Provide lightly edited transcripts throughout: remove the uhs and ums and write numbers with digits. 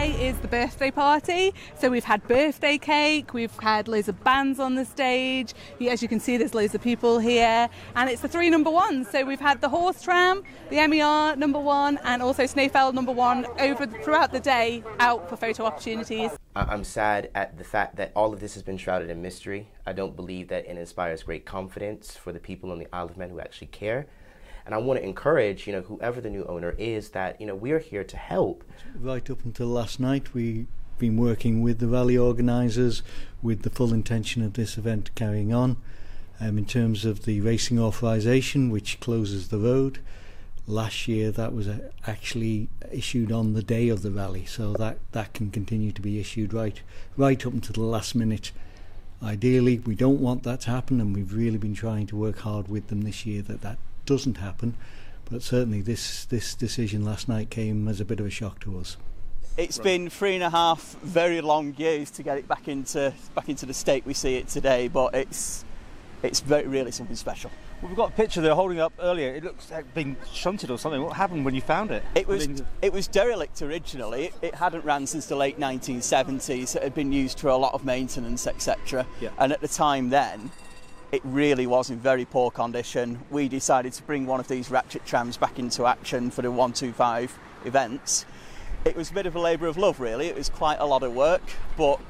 today is the birthday party. So we've had birthday cake, we've had loads of bands on the stage. As you can see, there's loads of people here. And it's the 3 number ones. So we've had the horse tram, the MER number 1, and also Snowfell number 1 throughout the day out for photo opportunities. I'm sad at the fact that all of this has been shrouded in mystery. I don't believe that it inspires great confidence for the people on the Isle of Man who actually care. And I want to encourage, whoever the new owner is, that, we're here to help. Right up until last night, we've been working with the rally organisers with the full intention of this event carrying on. In terms of the racing authorisation, which closes the road, last year that was actually issued on the day of the rally, so that can continue to be issued right up until the last minute. Ideally, we don't want that to happen, and we've really been trying to work hard with them this year that doesn't happen, but certainly this decision last night came as a bit of a shock to us. It's been 3.5 very long years to get it back into the state we see it today, but it's really something special. Well, we've got a picture they're holding up earlier. It looks like being shunted or something. What happened when you found it? It was derelict originally. It hadn't ran since the late 1970s. It had been used for a lot of maintenance, etc. Yeah. And at the time then, it really was in very poor condition. We decided to bring one of these ratchet trams back into action for the 125 events. It was a bit of a labour of love, really. It was quite a lot of work, but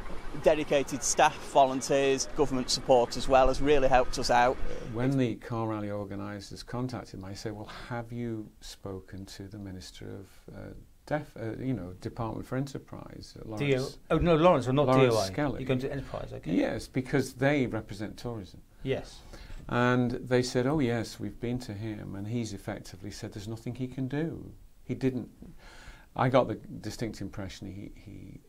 dedicated staff, volunteers, government support as well has really helped us out. When the car rally organisers contacted me, I said, well, have you spoken to the Minister of Department for Enterprise, Lawrence? Lawrence, or not Lawrence DOI. Skelly. You're going to Enterprise, okay. Yes, because they represent tourism. Yes. And they said, oh yes, we've been to him, and he's effectively said there's nothing he can do. He didn't. I got the distinct impression he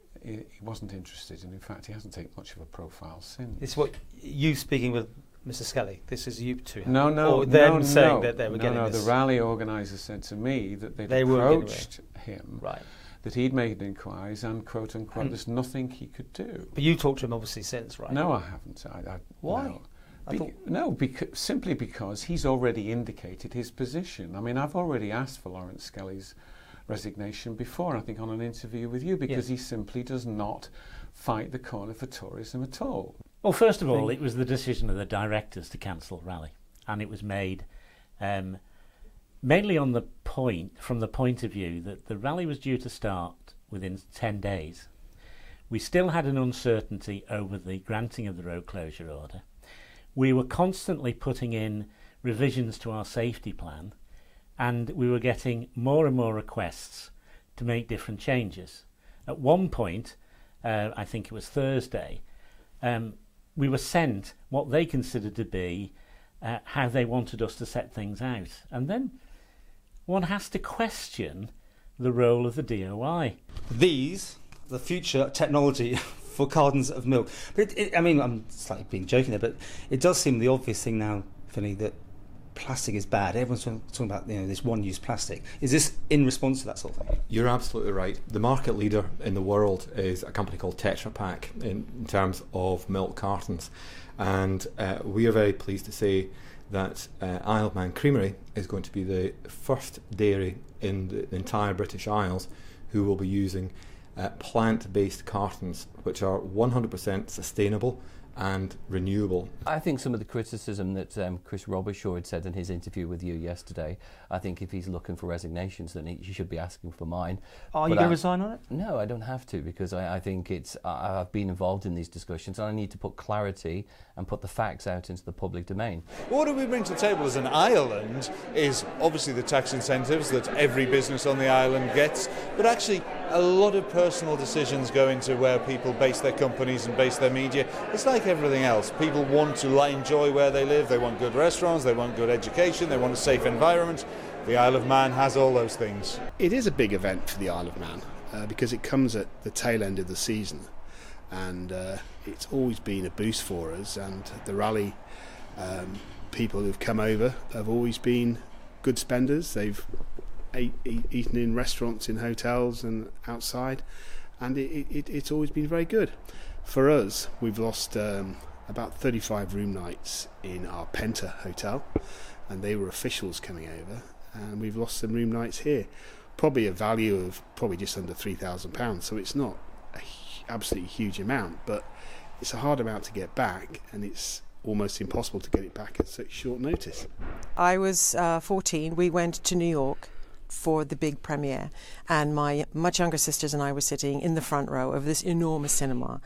wasn't interested, and in fact he hasn't taken much of a profile since. This is what you speaking with Mr. Skelly. This is you two. No. Or them saying that they were getting this. The rally organisers said to me that they'd approached him, right, that he'd made inquiries, and quote unquote, there's nothing he could do. But you talked to him obviously since, right? No, I haven't. Why? Simply because he's already indicated his position. I mean, I've already asked for Lawrence Skelly's resignation before, I think on an interview with you, because he simply does not fight the corner for tourism at all. Well, first of all, it was the decision of the directors to cancel the rally, and it was made mainly from the point of view that the rally was due to start within 10 days. We still had an uncertainty over the granting of the road closure order. We were constantly putting in revisions to our safety plan, and we were getting more and more requests to make different changes. At one point, I think it was Thursday, we were sent what they considered to be how they wanted us to set things out. And then one has to question the role of the DOI. These, the future technology for cartons of milk. But I'm slightly being joking there, but it does seem the obvious thing now, Finley, that plastic is bad. Everyone's talking about this one-use plastic. Is this in response to that sort of thing? You're absolutely right. The market leader in the world is a company called Tetra Pak in terms of milk cartons, and we are very pleased to say that Isle of Man Creamery is going to be the first dairy in the entire British Isles who will be using plant-based cartons, which are 100% sustainable and renewable. I think some of the criticism that Chris Robershaw had said in his interview with you yesterday, I think if he's looking for resignations, then he should be asking for mine. Are you going to resign on it? No, I don't have to, because I think I've been involved in these discussions, and I need to put clarity and put the facts out into the public domain. What do we bring to the table as an island is obviously the tax incentives that every business on the island gets, but actually a lot of personal decisions go into where people base their companies and base their media. It's like everything else. People want to enjoy where they live, they want good restaurants, they want good education, they want a safe environment. The Isle of Man has all those things. It is a big event for the Isle of Man because it comes at the tail end of the season, and it's always been a boost for us, and the rally people who've come over have always been good spenders. They've eaten in restaurants, in hotels and outside, and it's always been very good. For us, we've lost about 35 room nights in our Penta hotel, and they were officials coming over, and we've lost some room nights here. probably a value of probably just under £3,000. So it's not a absolutely huge amount, but it's a hard amount to get back, and it's almost impossible to get it back at such short notice. I was 14. We went to New York for the big premiere, and my much younger sisters and I were sitting in the front row of this enormous cinema,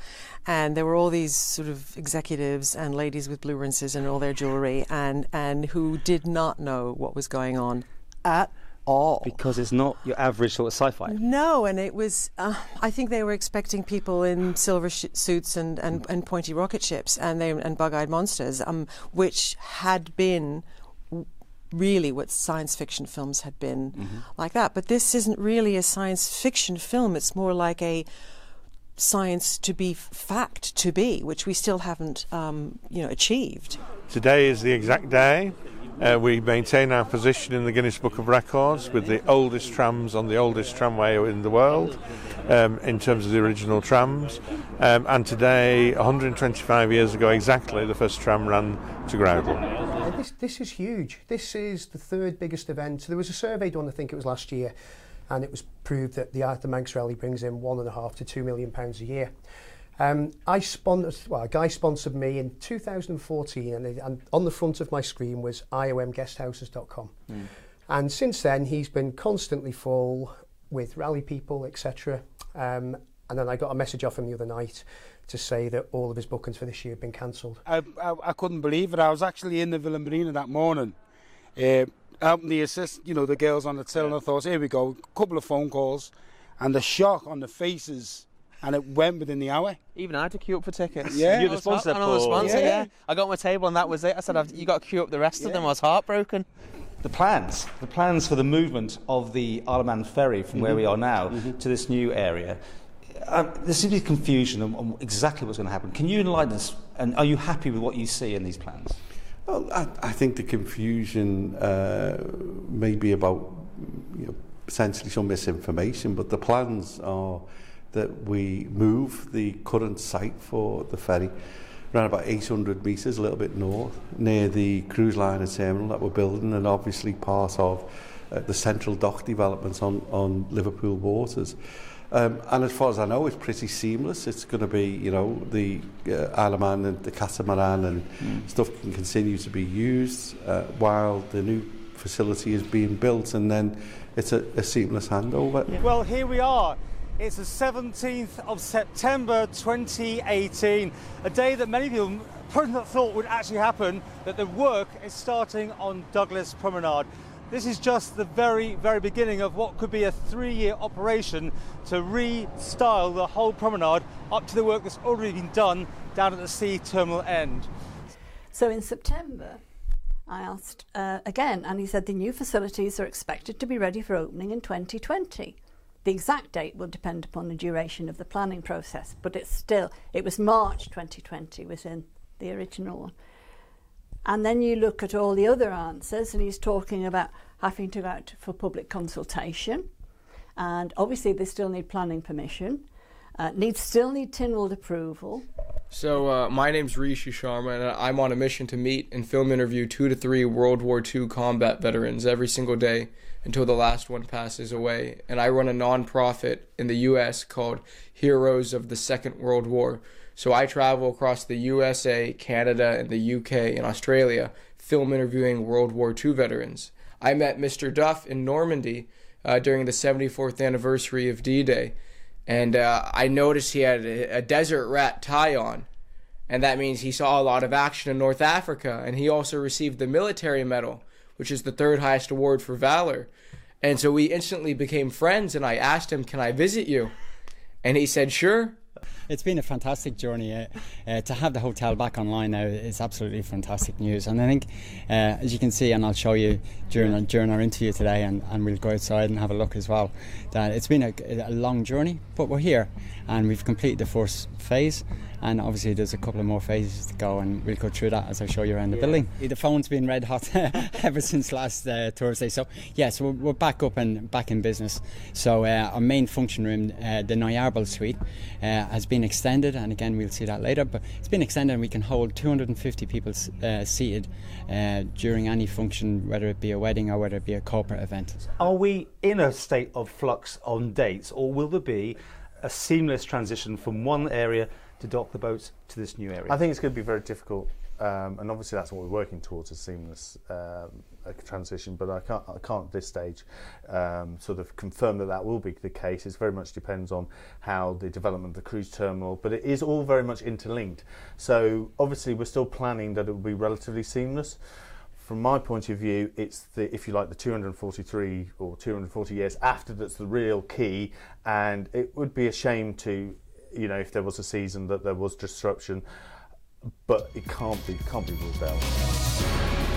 and there were all these sort of executives and ladies with blue rinses and all their jewellery, and who did not know what was going on at all. Because it's not your average sort of sci-fi. No, and it was, I think they were expecting people in silver suits and pointy rocket ships and bug-eyed monsters, which had been really what science fiction films had been like that. But this isn't really a science fiction film. It's more like a science to be fact to be, which we still haven't achieved. Today is the exact day. We maintain our position in the Guinness Book of Records with the oldest trams on the oldest tramway in the world, in terms of the original trams. And today, 125 years ago exactly, the first tram ran to Groudle. This is huge. This is the third biggest event. There was a survey done, I think it was last year, and it was proved that the Manx Rally brings in £1.5 to £2 million a year. A guy sponsored me in 2014, and on the front of my screen was iomguesthouses.com. And since then, he's been constantly full with rally people, etc. And then I got a message off him the other night to say that all of his bookings for this year had been cancelled. I couldn't believe it. I was actually in the Villa Marina that morning, helping the assist, the girls on the till, and I thought, here we go, a couple of phone calls, and the shock on the faces. And it went within the hour. Even I had to queue up for tickets. Yeah. You're the sponsor, Paul. I'm the sponsor, yeah. I got my table and that was it. I said, you got to queue up the rest of them. I was heartbroken. The plans for the movement of the Isle of Man ferry from where we are now to this new area. There seems to be confusion on exactly what's going to happen. Can you enlighten us? And are you happy with what you see in these plans? Well, I think the confusion may be about potentially some misinformation, but the plans are that we move the current site for the ferry around about 800 metres, a little bit north, near the cruise liner terminal that we're building, and obviously part of the central dock developments on Liverpool waters. And as far as I know, it's pretty seamless. It's going to be, the Isle of Man and the catamaran and stuff can continue to be used while the new facility is being built, and then it's a seamless handover. Well, here we are. It's the 17th of September 2018, a day that many people probably not thought would actually happen, that the work is starting on Douglas Promenade. This is just the very, very beginning of what could be a 3-year operation to restyle the whole promenade up to the work that's already been done down at the sea terminal end. So in September, I asked again, and he said the new facilities are expected to be ready for opening in 2020. The exact date will depend upon the duration of the planning process, but it was March 2020 was in the original one. And then you look at all the other answers, and he's talking about having to go out for public consultation, and obviously they still need planning permission, still need Tynwald approval. So my name's Rishi Sharma, and I'm on a mission to meet and film interview 2 to 3 World War II combat veterans every single day until the last one passes away. And I run a non-profit in the U.S. called Heroes of the Second World War. So I travel across the USA, Canada, and the UK and Australia, film interviewing World War II veterans. I met Mr. Duff in Normandy during the 74th anniversary of D-Day. And I noticed he had a desert rat tie on. And that means he saw a lot of action in North Africa. And he also received the military medal, which is the 3rd highest award for Valor. And so we instantly became friends, and I asked him, can I visit you? And he said, sure. It's been a fantastic journey. To have the hotel back online now is absolutely fantastic news. And I think, as you can see, and I'll show you during our interview today, and we'll go outside and have a look as well, that it's been a long journey, but we're here, and we've completed the first phase. And obviously there's a couple of more phases to go, and we'll go through that as I show you around the building. The phone's been red hot ever since last Thursday. So yes, we're back up and back in business. So our main function room, the Niarbal suite, has been been extended, and again we'll see that later, but it's been extended and we can hold 250 people seated during any function, whether it be a wedding or whether it be a corporate event. Are we in a state of flux on dates, or will there be a seamless transition from one area to dock the boats to this new area? I think it's going to be very difficult, and obviously that's what we're working towards, a seamless transition, but I can't at this stage sort of confirm that will be the case. It very much depends on how the development of the cruise terminal, but it is all very much interlinked. So obviously we're still planning that it will be relatively seamless. From my point of view, it's the, if you like, the 243 or 240 years after that's the real key, and it would be a shame to, you know, if there was a season that there was disruption, but it can't be ruled out.